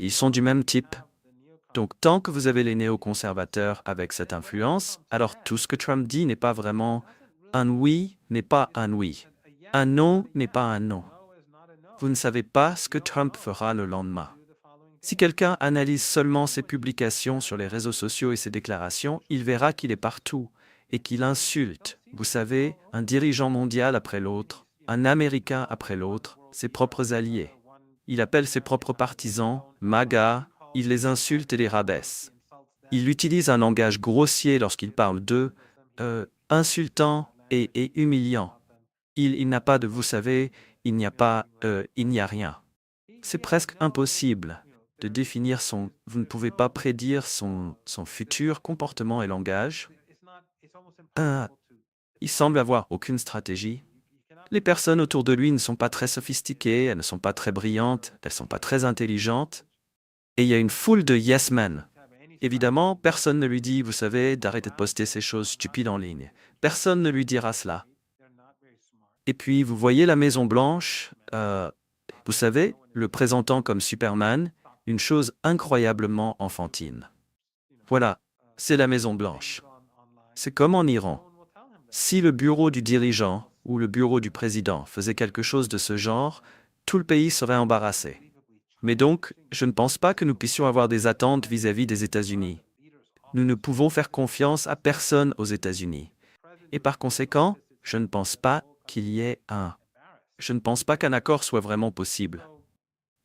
Speaker 2: Ils sont du même type. Donc tant que vous avez les néoconservateurs avec cette influence, alors tout ce que Trump dit n'est pas vraiment un oui n'est pas un oui. Un non n'est pas un non. Vous ne savez pas ce que Trump fera le lendemain. Si quelqu'un analyse seulement ses publications sur les réseaux sociaux et ses déclarations, il verra qu'il est partout et qu'il insulte, vous savez, un dirigeant mondial après l'autre, un Américain après l'autre, ses propres alliés. Il appelle ses propres partisans MAGA, il les insulte et les rabaisse. Il utilise un langage grossier lorsqu'il parle d'eux, insultant et humiliant. Il n'a pas de, vous savez, il n'y a rien. C'est presque impossible de définir vous ne pouvez pas prédire son futur comportement et langage. Il semble avoir aucune stratégie. Les personnes autour de lui ne sont pas très sophistiquées, elles ne sont pas très brillantes, elles ne sont pas très intelligentes. Et il y a une foule de yes men. Évidemment, personne ne lui dit, vous savez, d'arrêter de poster ces choses stupides en ligne. Personne ne lui dira cela. Et puis, vous voyez la Maison-Blanche, vous savez, le présentant comme Superman, une chose incroyablement enfantine. Voilà, c'est la Maison-Blanche. C'est comme en Iran. Si le bureau du dirigeant ou le bureau du président faisait quelque chose de ce genre, tout le pays serait embarrassé. Mais donc, je ne pense pas que nous puissions avoir des attentes vis-à-vis des États-Unis. Nous ne pouvons faire confiance à personne aux États-Unis. Et par conséquent, je ne pense pas qu'il y ait Je ne pense pas qu'un accord soit vraiment possible.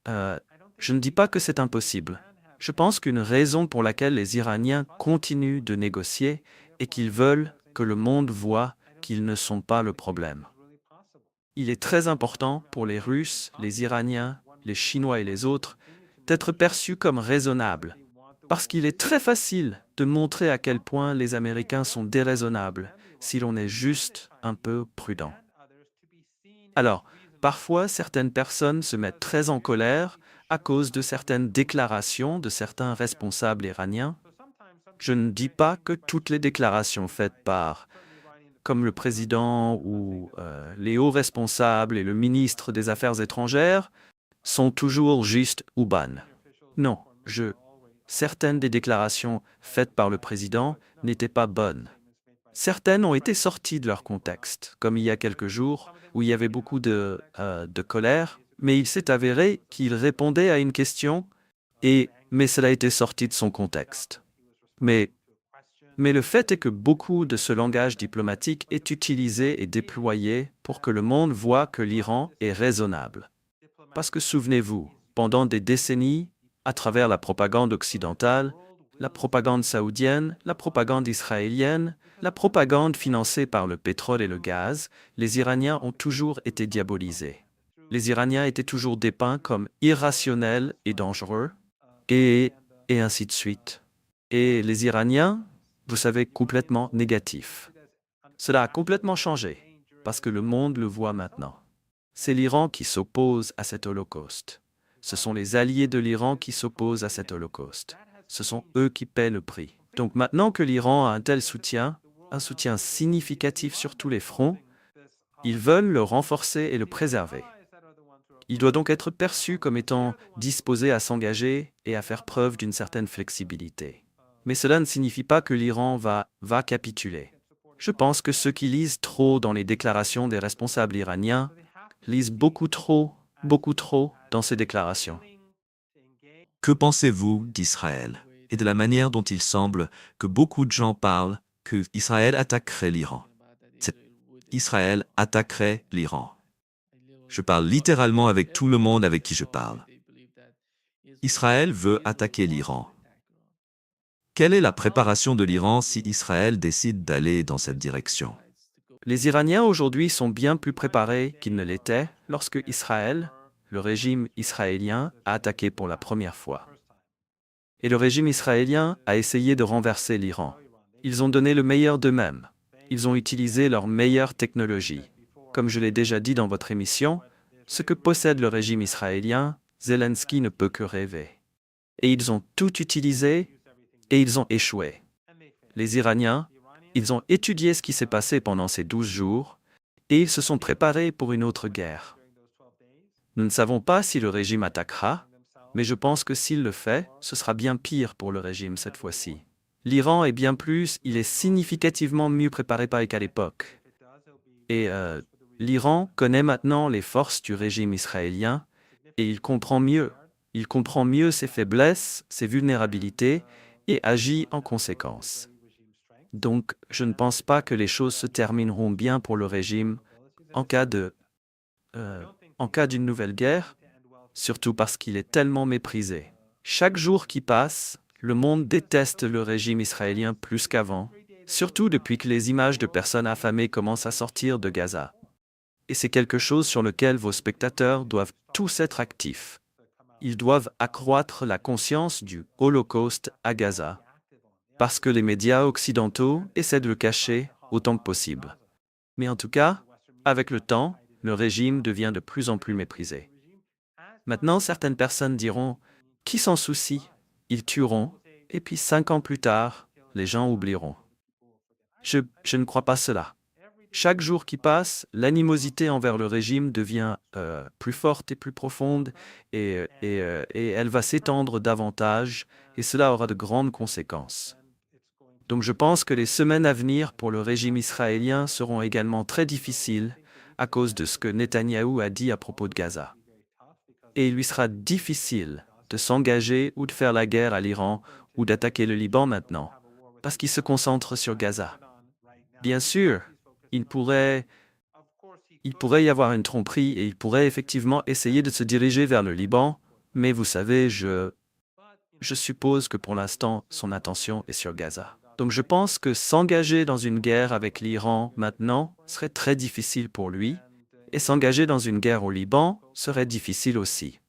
Speaker 2: Je ne dis pas que c'est impossible. Je pense qu'une raison pour laquelle les Iraniens continuent de négocier est qu'ils veulent que le monde voie qu'ils ne sont pas le problème. Il est très important pour les Russes, les Iraniens, les Chinois et les autres d'être perçus comme raisonnables, parce qu'il est très facile de montrer à quel point les Américains sont déraisonnables si l'on est juste un peu prudent. Alors, parfois, certaines personnes se mettent très en colère à cause de certaines déclarations de certains responsables iraniens. Je ne dis pas que toutes les déclarations faites comme le président ou les hauts responsables et le ministre des Affaires étrangères, sont toujours justes ou bonnes. Non, certaines des déclarations faites par le président n'étaient pas bonnes. Certaines ont été sorties de leur contexte, comme il y a quelques jours, où il y avait beaucoup de colère, mais il s'est avéré qu'il répondait à une question, mais cela a été sorti de son contexte. Mais le fait est que beaucoup de ce langage diplomatique est utilisé et déployé pour que le monde voie que l'Iran est raisonnable. Parce que souvenez-vous, pendant des décennies, à travers la propagande occidentale, la propagande saoudienne, la propagande israélienne, la propagande financée par le pétrole et le gaz, les Iraniens ont toujours été diabolisés. Les Iraniens étaient toujours dépeints comme irrationnels et dangereux, et ainsi de suite. Et les Iraniens, vous savez, complètement négatifs. Cela a complètement changé, parce que le monde le voit maintenant. C'est l'Iran qui s'oppose à cet holocauste. Ce sont les alliés de l'Iran qui s'opposent à cet holocauste. Ce sont eux qui paient le prix. Donc maintenant que l'Iran a un tel soutien, un soutien significatif sur tous les fronts, ils veulent le renforcer et le préserver. Il doit donc être perçu comme étant disposé à s'engager et à faire preuve d'une certaine flexibilité. Mais cela ne signifie pas que l'Iran va capituler. Je pense que ceux qui lisent trop dans les déclarations des responsables iraniens lisent beaucoup trop dans ces déclarations.
Speaker 1: Que pensez-vous d'Israël et de la manière dont il semble que beaucoup de gens parlent que Israël attaquerait l'Iran? Israël attaquerait l'Iran. Je parle littéralement avec tout le monde avec qui je parle. Israël veut attaquer l'Iran. Quelle est la préparation de l'Iran si Israël décide d'aller dans cette direction?
Speaker 2: Les Iraniens aujourd'hui sont bien plus préparés qu'ils ne l'étaient lorsque Israël, le régime israélien, a attaqué pour la première fois. Et le régime israélien a essayé de renverser l'Iran. Ils ont donné le meilleur d'eux-mêmes. Ils ont utilisé leur meilleure technologie. Comme je l'ai déjà dit dans votre émission, ce que possède le régime israélien, Zelensky ne peut que rêver. Et ils ont tout utilisé et ils ont échoué. Les Iraniens, Ils ont étudié ce qui s'est passé pendant ces 12 jours, et ils se sont préparés pour une autre guerre. Nous ne savons pas si le régime attaquera, mais je pense que s'il le fait, ce sera bien pire pour le régime cette fois-ci. L'Iran est bien plus, il est significativement mieux préparé qu'à l'époque. Et l'Iran connaît maintenant les forces du régime israélien, et il comprend mieux. Il comprend mieux ses faiblesses, ses vulnérabilités, et agit en conséquence. Donc, je ne pense pas que les choses se termineront bien pour le régime en cas d'une nouvelle guerre, surtout parce qu'il est tellement méprisé. Chaque jour qui passe, le monde déteste le régime israélien plus qu'avant, surtout depuis que les images de personnes affamées commencent à sortir de Gaza. Et c'est quelque chose sur lequel vos spectateurs doivent tous être actifs. Ils doivent accroître la conscience du Holocauste à Gaza, parce que les médias occidentaux essaient de le cacher autant que possible. Mais en tout cas, avec le temps, le régime devient de plus en plus méprisé. Maintenant, certaines personnes diront « Qui s'en soucie ? Ils tueront, et puis 5 ans plus tard, les gens oublieront. » Je ne crois pas cela. Chaque jour qui passe, l'animosité envers le régime devient plus forte et plus profonde, et elle va s'étendre davantage, et cela aura de grandes conséquences. Donc je pense que les semaines à venir pour le régime israélien seront également très difficiles à cause de ce que Netanyahou a dit à propos de Gaza. Et il lui sera difficile de s'engager ou de faire la guerre à l'Iran ou d'attaquer le Liban maintenant, parce qu'il se concentre sur Gaza. Bien sûr, il pourrait y avoir une tromperie et il pourrait effectivement essayer de se diriger vers le Liban, mais vous savez, je suppose que pour l'instant, son attention est sur Gaza. Donc je pense que s'engager dans une guerre avec l'Iran maintenant serait très difficile pour lui, et s'engager dans une guerre au Liban serait difficile aussi.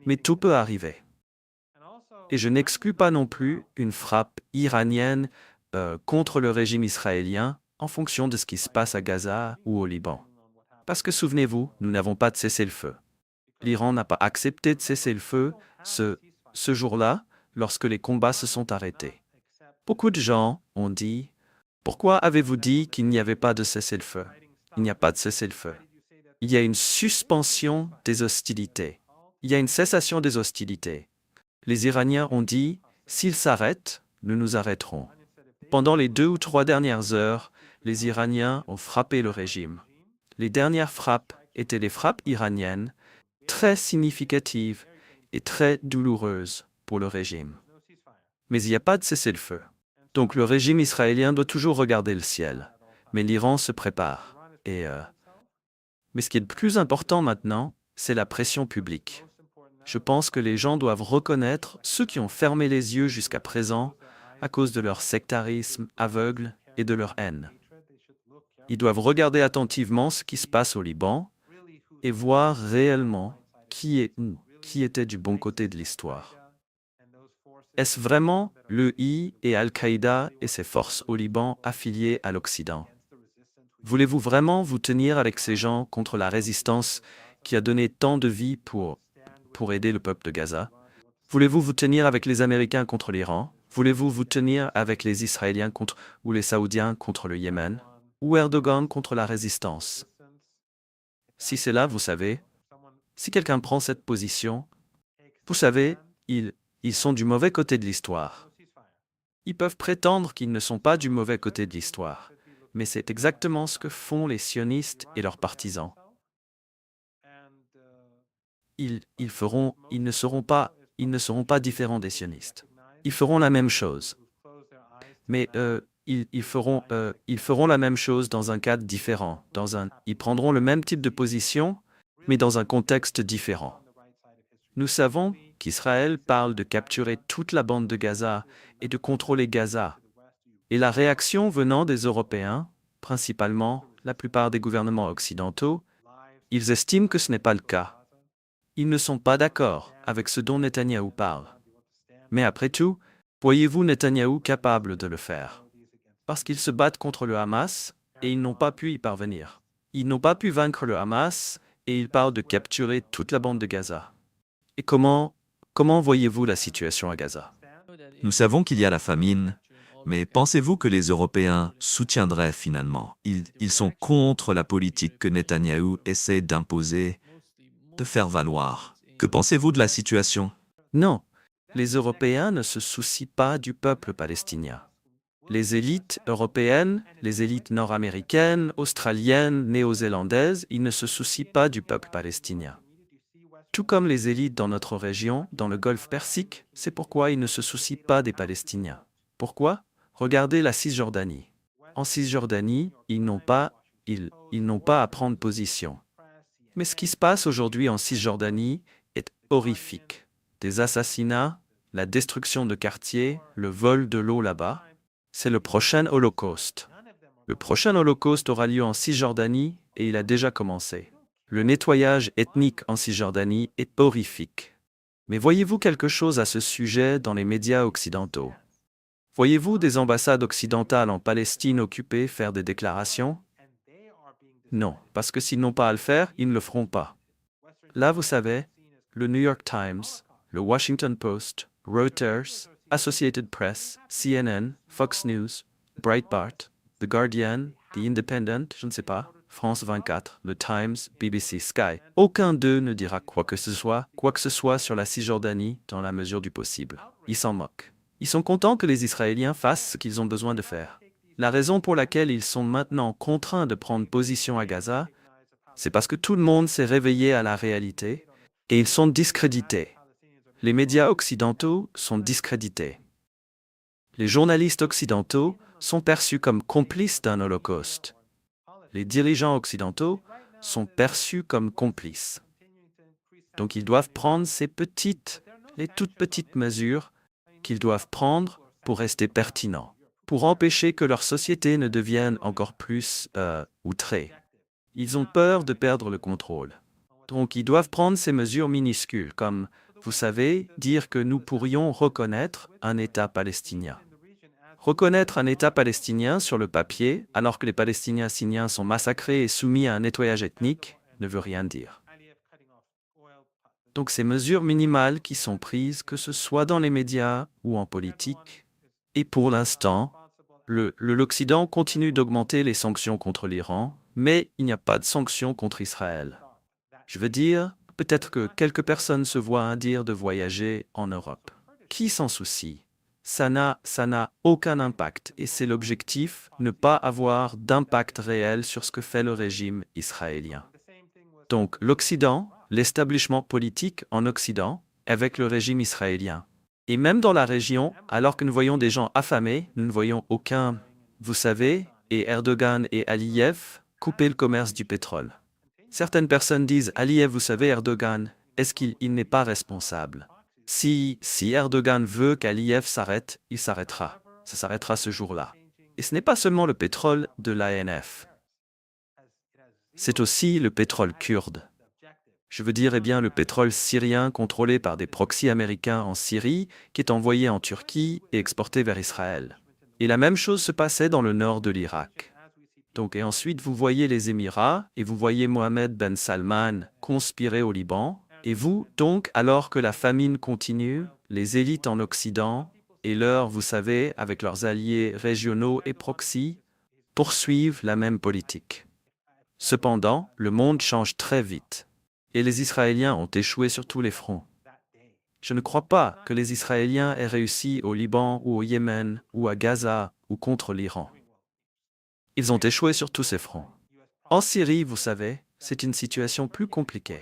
Speaker 2: Mais tout peut arriver. Et je n'exclus pas non plus une frappe iranienne contre le régime israélien en fonction de ce qui se passe à Gaza ou au Liban. Parce que souvenez-vous, nous n'avons pas de cessez-le-feu. L'Iran n'a pas accepté de cesser le feu ce jour-là, lorsque les combats se sont arrêtés. Beaucoup de gens ont dit « Pourquoi avez-vous dit qu'il n'y avait pas de cessez-le-feu » Il n'y a pas de cessez-le-feu. Il y a une suspension des hostilités. Il y a une cessation des hostilités. Les Iraniens ont dit « S'ils s'arrêtent, nous nous arrêterons ». Pendant les 2 ou 3 dernières heures, les Iraniens ont frappé le régime. Les dernières frappes étaient les frappes iraniennes, très significatives et très douloureuses pour le régime. Mais il n'y a pas de cessez-le-feu. Donc le régime israélien doit toujours regarder le ciel. Mais l'Iran se prépare. Mais ce qui est le plus important maintenant, c'est la pression publique. Je pense que les gens doivent reconnaître ceux qui ont fermé les yeux jusqu'à présent à cause de leur sectarisme aveugle et de leur haine. Ils doivent regarder attentivement ce qui se passe au Liban et voir réellement qui était du bon côté de l'histoire. Est-ce vraiment l'EI et Al-Qaïda et ses forces au Liban affiliées à l'Occident? Voulez-vous vraiment vous tenir avec ces gens contre la résistance qui a donné tant de vie pour aider le peuple de Gaza? Voulez-vous vous tenir avec les Américains contre l'Iran? Voulez-vous vous tenir avec les Israéliens ou les Saoudiens contre le Yémen? Ou Erdogan contre la résistance? Si c'est là, vous savez, si quelqu'un prend cette position, vous savez, ils sont du mauvais côté de l'histoire. Ils peuvent prétendre qu'ils ne sont pas du mauvais côté de l'histoire, mais c'est exactement ce que font les sionistes et leurs partisans. Ils ne seront pas différents des sionistes. Ils feront la même chose. Mais ils feront la même chose dans un cadre différent. Ils prendront le même type de position, mais dans un contexte différent. Nous savons qu'Israël parle de capturer toute la bande de Gaza et de contrôler Gaza. Et la réaction venant des Européens, principalement la plupart des gouvernements occidentaux, ils estiment que ce n'est pas le cas. Ils ne sont pas d'accord avec ce dont Netanyahou parle. Mais après tout, voyez-vous Netanyahou capable de le faire? Parce qu'ils se battent contre le Hamas et ils n'ont pas pu y parvenir. Ils n'ont pas pu vaincre le Hamas et ils parlent de capturer toute la bande de Gaza. Et comment voyez-vous la situation à Gaza?
Speaker 1: Nous savons qu'il y a la famine, Mais pensez-vous que les Européens soutiendraient finalement? Ils sont contre la politique que Netanyahou essaie d'imposer, de faire valoir. Que pensez-vous de la situation?
Speaker 2: Non, les Européens ne se soucient pas du peuple palestinien. Les élites européennes, les élites nord-américaines, australiennes, néo-zélandaises, ils ne se soucient pas du peuple palestinien. Tout comme les élites dans notre région, dans le Golfe Persique, c'est pourquoi ils ne se soucient pas des Palestiniens. Pourquoi? Regardez la Cisjordanie. En Cisjordanie, ils n'ont pas à prendre position. Mais ce qui se passe aujourd'hui en Cisjordanie est horrifique. Des assassinats, la destruction de quartiers, le vol de l'eau là-bas, c'est le prochain holocauste. Le prochain holocauste aura lieu en Cisjordanie et il a déjà commencé. Le nettoyage ethnique en Cisjordanie est horrifique. Mais voyez-vous quelque chose à ce sujet dans les médias occidentaux? Voyez-vous des ambassades occidentales en Palestine occupées faire des déclarations? Non, parce que s'ils n'ont pas à le faire, ils ne le feront pas. Là, vous savez, le New York Times, le Washington Post, Reuters, Associated Press, CNN, Fox News, Breitbart, The Guardian, The Independent, je ne sais pas, France 24, le Times, BBC, Sky. Aucun d'eux ne dira quoi que ce soit sur la Cisjordanie dans la mesure du possible. Ils s'en moquent. Ils sont contents que les Israéliens fassent ce qu'ils ont besoin de faire. La raison pour laquelle ils sont maintenant contraints de prendre position à Gaza, c'est parce que tout le monde s'est réveillé à la réalité et ils sont discrédités. Les médias occidentaux sont discrédités. Les journalistes occidentaux sont perçus comme complices d'un holocauste. Les dirigeants occidentaux sont perçus comme complices. Donc ils doivent prendre les toutes petites mesures qu'ils doivent prendre pour rester pertinents, pour empêcher que leur société ne devienne encore plus outrée. Ils ont peur de perdre le contrôle. Donc ils doivent prendre ces mesures minuscules, comme, vous savez, dire que nous pourrions reconnaître un État palestinien. Reconnaître un État palestinien sur le papier, alors que les Palestiniens syriens sont massacrés et soumis à un nettoyage ethnique, ne veut rien dire. Donc ces mesures minimales qui sont prises, que ce soit dans les médias ou en politique, et pour l'instant, l'Occident continue d'augmenter les sanctions contre l'Iran, mais il n'y a pas de sanctions contre Israël. Je veux dire, peut-être que quelques personnes se voient indire de voyager en Europe. Qui s'en soucie? Ça n'a aucun impact et c'est l'objectif, ne pas avoir d'impact réel sur ce que fait le régime israélien. Donc l'Occident, l'établissement politique en Occident, avec le régime israélien. Et même dans la région, alors que nous voyons des gens affamés, nous ne voyons aucun, vous savez, et Erdogan et Aliyev couper le commerce du pétrole. Certaines personnes disent, Aliyev, vous savez, Erdogan, est-ce qu'il n'est pas responsable? Si Erdogan veut qu'Aliyev s'arrête, il s'arrêtera. Ça s'arrêtera ce jour-là. Et ce n'est pas seulement le pétrole de l'ANF. C'est aussi le pétrole kurde. Je veux dire, le pétrole syrien contrôlé par des proxys américains en Syrie, qui est envoyé en Turquie et exporté vers Israël. Et la même chose se passait dans le nord de l'Irak. Donc, et ensuite, vous voyez les Émirats, et vous voyez Mohamed Ben Salman conspirer au Liban, et vous, donc, alors que la famine continue, les élites en Occident, et vous savez, avec leurs alliés régionaux et proxys, poursuivent la même politique. Cependant, le monde change très vite. Et les Israéliens ont échoué sur tous les fronts. Je ne crois pas que les Israéliens aient réussi au Liban ou au Yémen ou à Gaza ou contre l'Iran. Ils ont échoué sur tous ces fronts. En Syrie, vous savez, c'est une situation plus compliquée.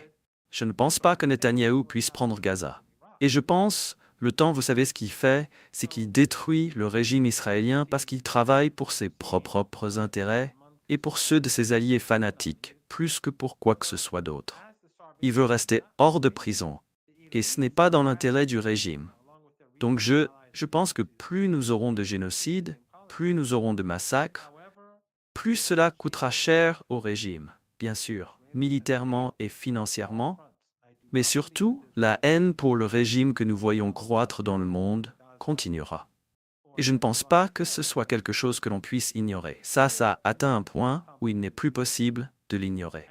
Speaker 2: Je ne pense pas que Netanyahou puisse prendre Gaza. Et je pense, vous savez ce qu'il fait, c'est qu'il détruit le régime israélien parce qu'il travaille pour ses propres intérêts et pour ceux de ses alliés fanatiques, plus que pour quoi que ce soit d'autre. Il veut rester hors de prison. Et ce n'est pas dans l'intérêt du régime. Donc je pense que plus nous aurons de génocides, plus nous aurons de massacres, plus cela coûtera cher au régime, bien sûr, militairement et financièrement, mais surtout, la haine pour le régime que nous voyons croître dans le monde continuera. Et je ne pense pas que ce soit quelque chose que l'on puisse ignorer. Ça atteint un point où il n'est plus possible de l'ignorer.